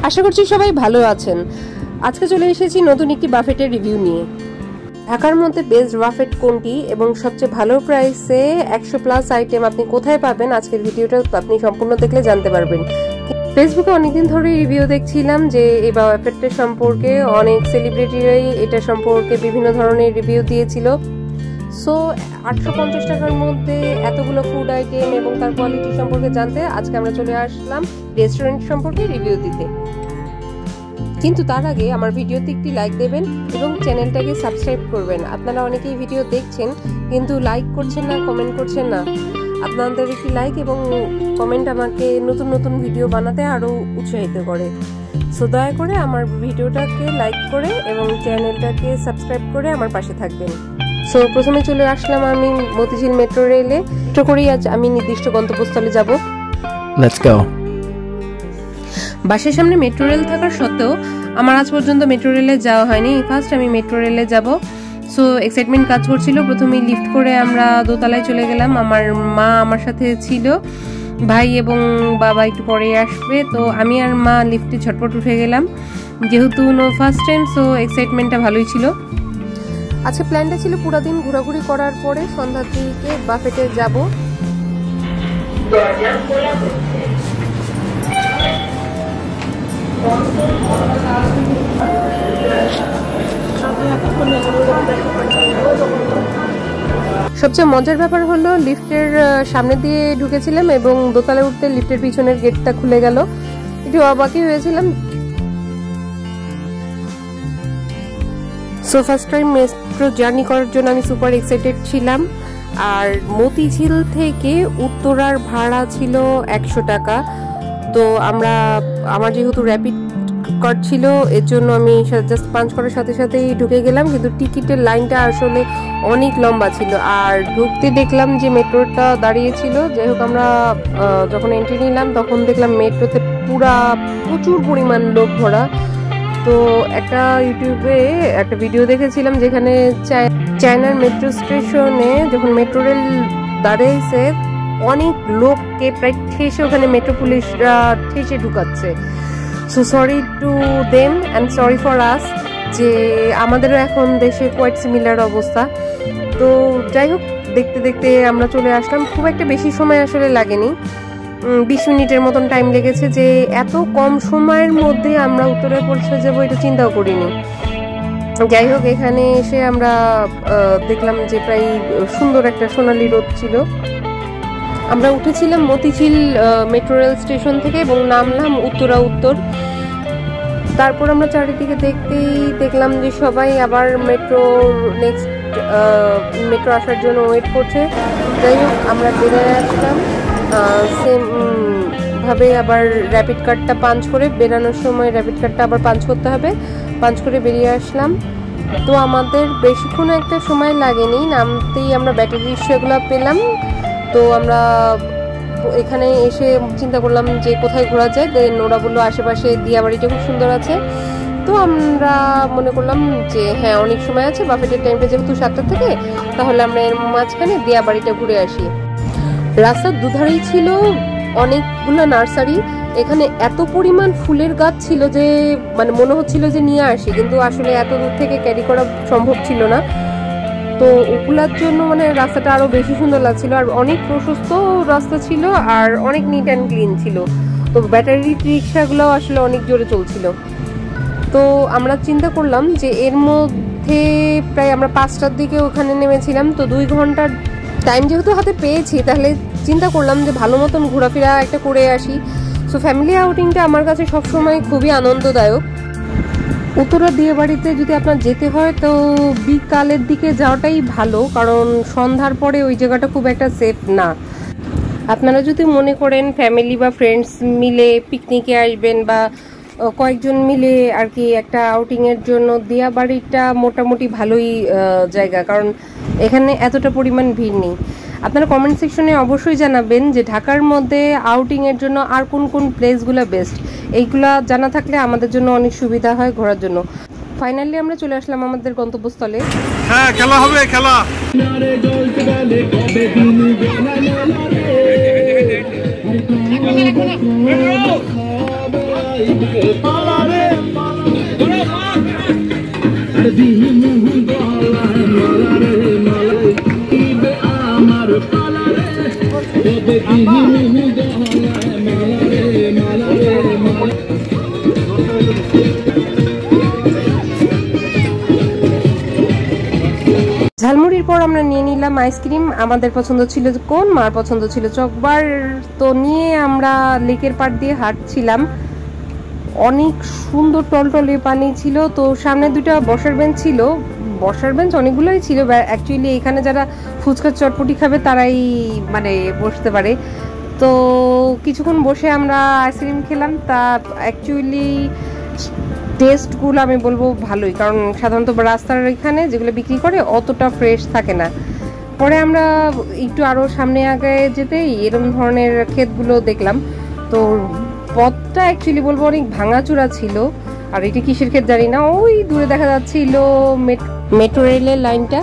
আশা করছি সবাই ভালো আছেন। আজকে চলে এসেছি নতুন একটি বাফেটের রিভিউ নিয়ে। ঢাকার মধ্যে বেস্ট বাফেট কোনটি এবং সবচেয়ে ভালো প্রাইসে 100+ আইটেম আপনি কোথায় পাবেন, আজকের ভিডিওটা আপনি সম্পূর্ণ দেখলে জানতে পারবেন। ফেসবুকে অনেকদিন ধরে রিভিউ দেখছিলাম যে এই বাফেটের সম্পর্কে, অনেক সেলিব্রিটিরাই এটা সম্পর্কে বিভিন্ন ধরনের রিভিউ দিয়েছিল। সো 850 টাকার মধ্যে এতগুলো ফুড আইটেম এবং তার কোয়ালিটি সম্পর্কে জানতে আজকে আমরা চলে আসলাম রেস্টুরেন্ট সম্পর্কে রিভিউ দিতে। কিন্তু তার আগে আমার ভিডিওতে একটি লাইক দেবেন এবং চ্যানেলটাকে সাবস্ক্রাইব করবেন। আপনারা অনেকেই ভিডিও দেখছেন কিন্তু লাইক করছেন না, কমেন্ট করছেন না। আপনাদের একটি লাইক এবং কমেন্ট আমাকে নতুন নতুন ভিডিও বানাতে আরও উৎসাহিত করে। সো দয়া করে আমার ভিডিওটাকে লাইক করে এবং চ্যানেলটাকে সাবস্ক্রাইব করে আমার পাশে থাকবেন। সো প্রথমে চলে আসলাম আমি মতিঝিল মেট্রো রেলে। মেট্রো করেই আজ আমি নির্দিষ্ট গন্তব্যস্থলে যাব। Let's go. বাসের সামনে মেট্রো রেল থাকার সত্ত্বেও আমার আজ পর্যন্ত মেট্রো রেলে যাওয়া হয়নি, ফার্স্ট আমি মেট্রো রেলে যাব। সো এক্সাইটমেন্ট কাজ করছিল। প্রথমেই লিফট করে আমরা দোতলায় চলে গেলাম। আমার মা আমার সাথে ছিল, ভাই এবং বাবা একটু পরে আসবে। তো আমি আর মা লিফটে ঝটপট উঠে গেলাম, যেহেতু ফার্স্ট টাইম। সো এক্সাইটমেন্টটা ভালোই ছিল। আজকে প্ল্যানটা ছিল পুরো দিন ঘোরাঘুরি করার পরে সন্ধ্যার দিকে বাফেটে যাব। সবচেয়ে মজার ব্যাপার হলো লিফটের সামনে দিয়ে ঢুকেছিলাম এবং দোতলায় উঠতে লিফটের পিছনের গেটটা খুলে গেল। একটু অবাকই হয়েছিলাম। So first time metro journey করার জন্য আমি সুপার এক্সাইটেড ছিলাম। আর মতিঝিল থেকে উত্তরার ভাড়া ছিল 100 টাকা। তো আমার যেহেতু র্যাপিড কার্ড ছিল এর জন্য আমি জাস্ট পাঞ্চ করার সাথে সাথেই ঢুকে গেলাম, কিন্তু টিকিটের লাইনটা আসলে অনেক লম্বা ছিল। আর ঢুকতে দেখলাম যে মেট্রোটা দাঁড়িয়েছিল। যাই হোক, আমরা যখন এন্ট্রি নিলাম তখন দেখলাম মেট্রোতে প্রচুর পরিমাণ লোক ভরা। তো একটা ইউটিউবে একটা ভিডিও দেখেছিলাম যেখানে চায়নার মেট্রো স্টেশনে যখন মেট্রো রেল দাঁড়িয়েছে অনেক লোককে প্রায় ঠেসে ওখানে মেট্রো পুলিশরা ঠেসে ঢুকাচ্ছে। So sorry to them and sorry for us, যে আমাদেরও এখন দেশে কোয়াইট সিমিলার অবস্থা। তো যাই হোক, দেখতে দেখতে আমরা চলে আসলাম। খুব একটা বেশি সময় আসলে লাগেনি, 20 মিনিটের মতন টাইম লেগেছে। যে এত কম সময়ের মধ্যে আমরা উত্তরে পৌঁছে যাবো এটা চিন্তাও করিনি। যাই হোক, এখানে এসে আমরা দেখলাম যে প্রায় সুন্দর একটা সোনালী রোদ ছিল। আমরা উঠেছিলাম মতিঝিল মেট্রো রেল স্টেশন থেকে এবং নামলাম উত্তরা উত্তর। তারপর আমরা চারিদিকে দেখলাম যে সবাই আবার নেক্সট মেট্রো আসার জন্য ওয়েট করছে। যাই হোক, আমরা বেরিয়ে আসলাম সেম ভাবে। আবার র্যাপিড কার্ডটা পাঞ্চ করে বেরানোর সময় র্যাপিড কার্ডটা আবার পাঞ্চ করতে হবে, পাঞ্চ করে বেরিয়ে আসলাম। তো আমাদের বেশিক্ষণ একটা সময় লাগেনি, নামতেই আমরা ব্যাটারি রিক্সাগুলো পেলাম। তো আমরা এখানে এসে চিন্তা করলাম যে কোথায় ঘোরা যায়। দেন ওরা বললো আশেপাশে দিয়াবাড়িটা খুব সুন্দর আছে। তো আমরা মনে করলাম যে হ্যাঁ, অনেক সময় আছে, বাফেটের টাইমটা যেহেতু 7টা থেকে, তাহলে আমরা এর মাঝখানে দিয়াবাড়িটা ঘুরে আসি। রাস্তার দুধারেই ছিল অনেকগুলো নার্সারি। এখানে এত পরিমাণ ফুলের গাছ ছিল যে মানে মনে হচ্ছিল যে নিয়ে আসি, কিন্তু আসলে এত দূর থেকে ক্যারি করা সম্ভব ছিল না। তো ওগুলার জন্য মানে রাস্তাটা আরো বেশি সুন্দর লাগছিল। আর অনেক প্রশস্ত রাস্তা ছিল আর অনেক নিট অ্যান্ড ক্লিন ছিল। তো ব্যাটারি রিক্সাগুলো আসলে অনেক জোরে চলছিল। তো আমরা চিন্তা করলাম যে এর মধ্যে প্রায় আমরা 5টার দিকে ওখানে নেমেছিলাম। তো 2 ঘন্টার টাইম যেহেতু হাতে পেয়েছি, তাহলে চিন্তা করলাম যে ভালো মতন ঘোরাফেরা একটা করে আসি। সো ফ্যামিলি আউটিংটা আমার কাছে সবসময় খুবই আনন্দদায়ক। উত্তরা দিয়ে বাড়িতে যদি আপনার যেতে হয় তো বিকালের দিকে যাওয়াটাই ভালো, কারণ সন্ধ্যার পরে ওই জায়গাটা খুব একটা সেফ না। আপনারা যদি মনে করেন ফ্যামিলি বা ফ্রেন্ডস মিলে পিকনিকে আসবেন বা কয়েকজন মিলে আর কি একটা আউটিংয়ের জন্য, দিয়াবাড়িটা মোটামুটি ভালোই জায়গা, কারণ এখানে এতটা পরিমাণ ভিড় নেই। আপনারা কমেন্ট সেকশনে অবশ্যই জানাবেন যে ঢাকার মধ্যে আউটিংয়ের জন্য আর কোন কোন প্লেসগুলো বেস্ট। এইগুলা জানা থাকলে আমাদের জন্য অনেক সুবিধা হয় ঘোরার জন্য। ফাইনালি আমরা চলে আসলাম আমাদের গন্তব্যস্থলে। হ্যাঁ, খেলা হবে, খেলা। ঝালমুড়ির পর আমরা নিয়ে নিলাম আইসক্রিম। আমাদের পছন্দ ছিল কোন, মার পছন্দ ছিল চকবার। তো নিয়ে আমরা লেকের পাড় দিয়ে হাঁটছিলাম। অনেক সুন্দর টলটলে পানি ছিল। তো সামনে দুটো বসার বেঞ্চ ছিল, বসার বেঞ্চ অনেকগুলোই ছিল। অ্যাকচুয়ালি এখানে যারা ফুচকা চটপটি খাবে তারাই মানে বসতে পারে। তো কিছুক্ষণ বসে আমরা আইসক্রিম খেলাম। তা অ্যাকচুয়ালি টেস্টগুলো আমি বলবো ভালোই, কারণ সাধারণত রাস্তার এখানে যেগুলো বিক্রি করে অতটা ফ্রেশ থাকে না। পরে আমরা একটু আরও সামনে আগে যেতেই এরকম ধরনের ক্ষেতগুলো দেখলাম। তো পথটা অ্যাকচুয়ালি বলবো অনেক ভাঙাচোরা ছিল। আর এটা কিসের ক্ষেত জানি না, ওই দূরে দেখা যাচ্ছিল মেট্রো রেলের লাইনটা।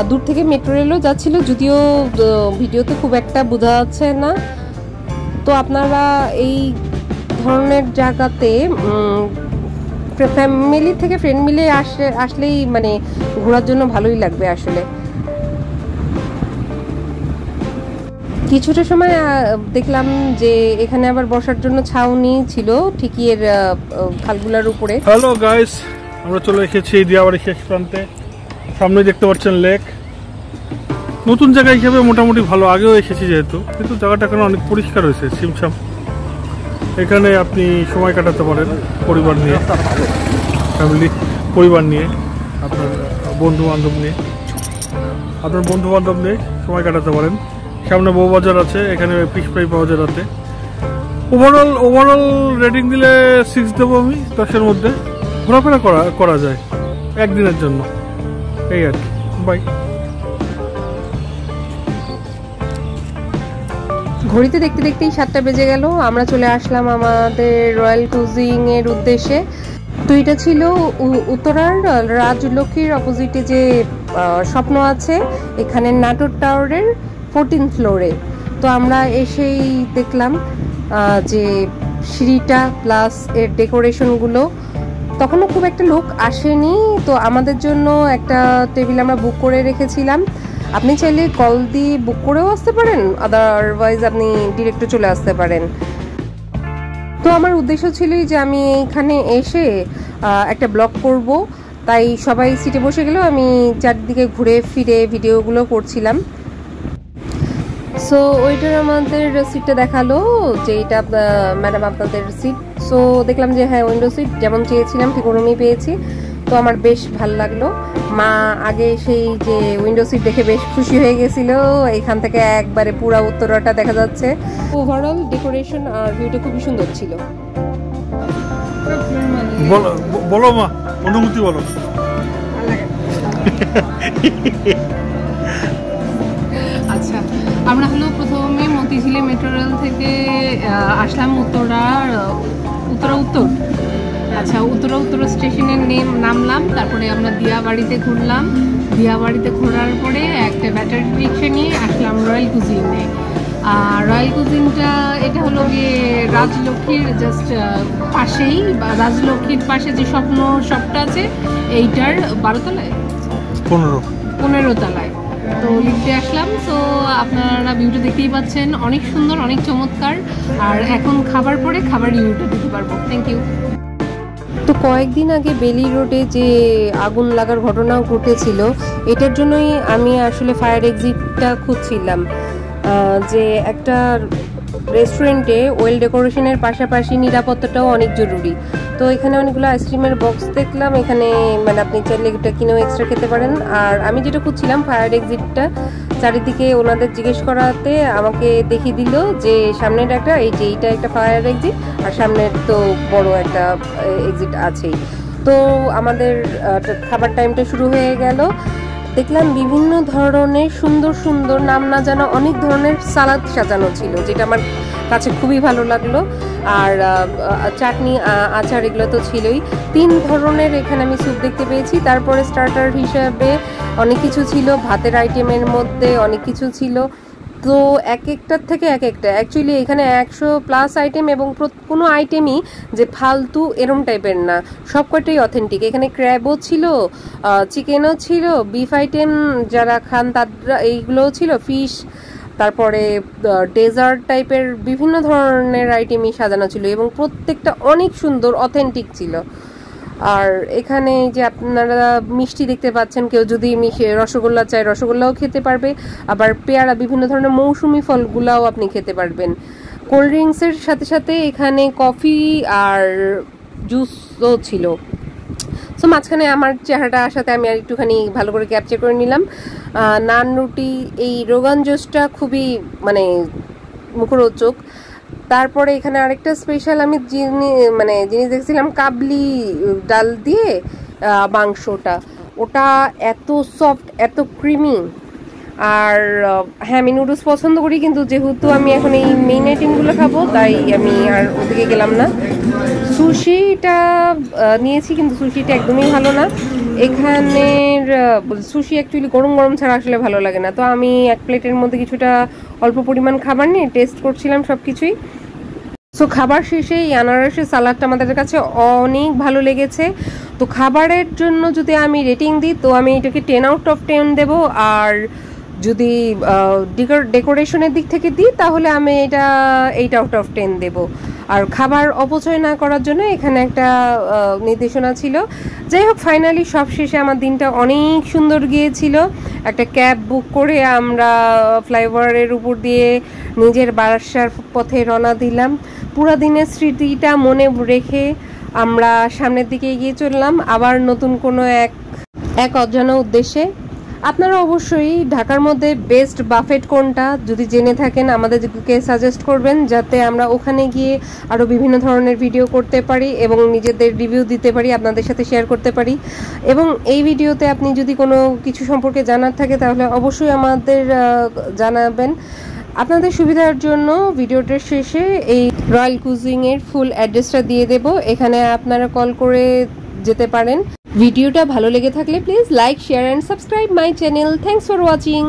দূর থেকে মেট্রো রেলও যাচ্ছিল, যদিও ভিডিওতে খুব একটা বোঝা যাচ্ছে না। তো আপনারা এই ধরনের জায়গাতে ফ্যামিলি থেকে ফ্রেন্ড মিলে আসলেই মানে ঘোরার জন্য ভালোই লাগবে আসলে। কিছুটা সময় দেখলাম যে এখানে আবার বসার জন্য ছাউনি ছিল ঠিকই এর খালগুলার উপরে। হ্যালো গাইস, আমরা চলে এসেছি দিয়াবাড়ি শেষ প্রান্তে। সামনে দেখতে পাচ্ছেন লেক। নতুন জায়গা হিসেবে মোটামুটি ভালো, আগেও এসেছি যেহেতু, কিন্তু জায়গাটা এখন অনেক পরিষ্কার হয়েছে, ছিমছাম। এখানে আপনি সময় কাটাতে পারেন পরিবার নিয়ে, ফ্যামিলি পরিবার নিয়ে, আপনার বন্ধু বান্ধব নিয়ে সময় কাটাতে পারেন। সামনে বউবাজার আছে, এখানে ফিশ ফ্রাই পাওয়া যায় রাতে। ওভারঅল রেটিং দিলে 6 দেবো আমি 10-এর মধ্যে। ঘোরাফেরা করা যায় একদিনের জন্য, এই আর কি। বাই। ঘড়িতে দেখতে দেখতেই 7টা বেজে গেল। আমরা চলে আসলাম আমাদের রয়্যাল ক্রুজিং এর উদ্দেশ্যে। তো এটা ছিল উত্তরার রাজলক্ষ্মীর অপোজিটে যে স্বপ্ন আছে, এখানে নাটোর টাওয়ারের 14th ফ্লোরে। তো আমরা এসেই দেখলাম যে সিঁড়িটা প্লাস এর ডেকোরেশনগুলো, তখনও খুব একটা লোক আসেনি। তো আমাদের জন্য একটা টেবিল আমরা বুক করে রেখেছিলাম। আপনি চাইলে কল দিয়ে বুক করেও আসতে পারেন, আদারওয়াইজ আপনি ডিরেক্ট চলে আসতে পারেন। তো আমার উদ্দেশ্য ছিল যে আমি এইখানে এসে একটা ব্লগ করব, তাই সবাই সিটে বসে গেলেও আমি চারদিকে ঘুরে ফিরে ভিডিওগুলো করছিলাম। সো ওইটার আমাদের সিটটা দেখালো যে এটা ম্যাডাম আপনাদের সিট। সো দেখলাম যে হ্যাঁ, উইন্ডো সিট যেমন চেয়েছিলাম ঠিক ওরমই পেয়েছি। তো আমার বেশ ভালো লাগলো। মা আগে সেই যে উইন্ডো সিট দেখে বেশ খুশি হয়ে গেছিল। এখান থেকে একবারে পুরা উত্তরাটা দেখা যাচ্ছে। ওভারঅল ডেকোরেশন আর ভিউটা খুবই সুন্দর ছিল। বলো মা, অনুমতি বলো। আচ্ছা, আমরা হলো প্রথমে মতিঝিলে মেট্রো রেল থেকে আসলাম উত্তর। আচ্ছা, উত্তর স্টেশনে নামলাম। তারপরে আমরা দিয়াবাড়িতে ঘুরলাম। দিয়াবাড়িতে ঘোরার পরে একটা ব্যাটারি রিক্সা নিয়ে আসলাম রয়্যাল কুজিনে। আর রয়্যাল কুজিনটা এটা হলো গিয়ে রাজলক্ষ্মীর জাস্ট পাশেই, বা রাজলক্ষ্মীর পাশে যে স্বপ্ন শপটা আছে এইটার 12 তলায় 15 তলায়। তো লিফটে আসলাম। তো আপনারা ভিউটা দেখতেই পাচ্ছেন, অনেক সুন্দর, অনেক চমৎকার। আর এখন খাবার পরে খাবার রিভিউটা দিতে পারবো। Thank you. তো কয়েকদিন আগে বেলি রোডে যে আগুন লাগার ঘটনা ঘটেছিল, এটার জন্যই আমি আসলে ফায়ার এক্সিটটা খুঁজছিলাম। যে একটা রেস্টুরেন্টে ওয়েল ডেকোরেশনের পাশাপাশি নিরাপত্তাটাও অনেক জরুরি। তো এখানে অনেকগুলো আইসক্রিমের বক্স দেখলাম, এখানে মানে আপনি চাইলে এটা কিনেও এক্সট্রা খেতে পারেন। আর আমি যেটা খুঁজছিলাম ফায়ার এক্সিটটা, চারিদিকে ওনাদের জিজ্ঞেস করাতে আমাকে দেখিয়ে দিল যে সামনের একটা এইটা একটা ফায়ার এক্সিট, আর সামনের তো বড় একটা এক্সিট আছেই। তো আমাদের খাবার টাইমটা শুরু হয়ে গেল। দেখলাম বিভিন্ন ধরনের সুন্দর সুন্দর নাম না জানা অনেক ধরনের সালাদ সাজানো ছিল, যেটা আমার কাছে খুবই ভালো লাগলো। আর চাটনি, আচার এগুলো তো ছিলই। 3 ধরনের এখানে আমি স্যুপ দেখতে পেয়েছি। তারপরে স্টার্টার হিসাবে অনেক কিছু ছিল, ভাতের আইটেমের মধ্যে অনেক কিছু ছিল। তো এক একটার থেকে এক একটা, অ্যাকচুয়ালি এখানে 100+ আইটেম, এবং কোনো আইটেমই যে ফালতু এরম টাইপের না, সবকটাই অথেন্টিক। এখানে ক্র্যাবও ছিল, চিকেনও ছিল, বিফ আইটেম যারা খান তারা এইগুলোও ছিল, ফিশ, তারপরে ডেজার্ট টাইপের বিভিন্ন ধরনের আইটেমই সাজানো ছিল, এবং প্রত্যেকটা অনেক সুন্দর অথেন্টিক ছিল। আর এখানে যে আপনারা মিষ্টি দেখতে পাচ্ছেন, কেউ যদি রসগোল্লা চায় রসগোল্লাও খেতে পারবে, আবার পেয়ারা, বিভিন্ন ধরনের মৌসুমি ফলগুলাও আপনি খেতে পারবেন। কোল্ড ড্রিঙ্কসের সাথে সাথে এখানে কফি আর জুসও ছিল। সো মাঝখানে আমার চেহারাটা আসাতে আমি আর একটুখানি ভালো করে ক্যাপচার করে নিলাম। নান, রুটি, এই রোগান জোসটা খুবই মানে মুখরোচক। তারপরে এখানে আরেকটা স্পেশাল আমি জিনিস দেখছিলাম, কাবলি ডাল দিয়ে মাংসটা, ওটা এত সফট, এত ক্রিমি। আর হ্যাঁ, আমি নুডলস পছন্দ করি, কিন্তু যেহেতু আমি এখন এই মেইন আইটেমগুলো খাবো তাই আমি আর ওদিকে গেলাম না। সুশিটা নিয়েছি, কিন্তু সুশিটা একদমই ভালো না। এখানের সুশি অ্যাকচুয়ালি গরম গরম ছাড়া আসলে ভালো লাগে না। তো আমি এক প্লেটের মধ্যে কিছুটা অল্প পরিমাণ খাবার নিয়ে টেস্ট করছিলাম সব কিছুই। সো খাবার শেষে এই আনারসের সালাডটা আমাদের কাছে অনেক ভালো লেগেছে। তো খাবারের জন্য যদি আমি রেটিং দিই, তো আমি এটাকে 10/10 দেবো। আর যদি ডেকোরেশনের দিক থেকে দিই, তাহলে আমি এটা 8/10 দেবো। আর খাবার অপচয় না করার জন্য এখানে একটা নির্দেশনা ছিল। যাই হোক, ফাইনালি সব শেষে আমার দিনটা অনেক সুন্দর গিয়েছিল। একটা ক্যাব বুক করে আমরা ফ্লাইওভারের উপর দিয়ে নিজের বাসার পথে রওনা দিলাম। পুরো দিনের স্মৃতিটা মনে রেখে আমরা সামনের দিকে এগিয়ে চললাম, আবার নতুন কোনো এক অজানা উদ্দেশ্যে। আপনারা অবশ্যই ঢাকার মধ্যে বেস্ট বাফেট কোনটা যদি জেনে থাকেন আমাদেরকে সাজেস্ট করবেন, যাতে আমরা ওখানে গিয়ে আরও বিভিন্ন ধরনের ভিডিও করতে পারি এবং নিজেদের রিভিউ দিতে পারি, আপনাদের সাথে শেয়ার করতে পারি। এবং এই ভিডিওতে আপনি যদি কোনো কিছু সম্পর্কে জানার থাকে তাহলে অবশ্যই আমাদের জানাবেন। আপনাদের সুবিধার জন্য ভিডিওটার শেষে এই রয়্যাল কুজিনের ফুল অ্যাড্রেসটা দিয়ে দেব, এখানে আপনারা কল করে যেতে পারেন। ভিডিওটা ভালো লেগে থাকলে please like, share and subscribe my channel. Thanks for watching.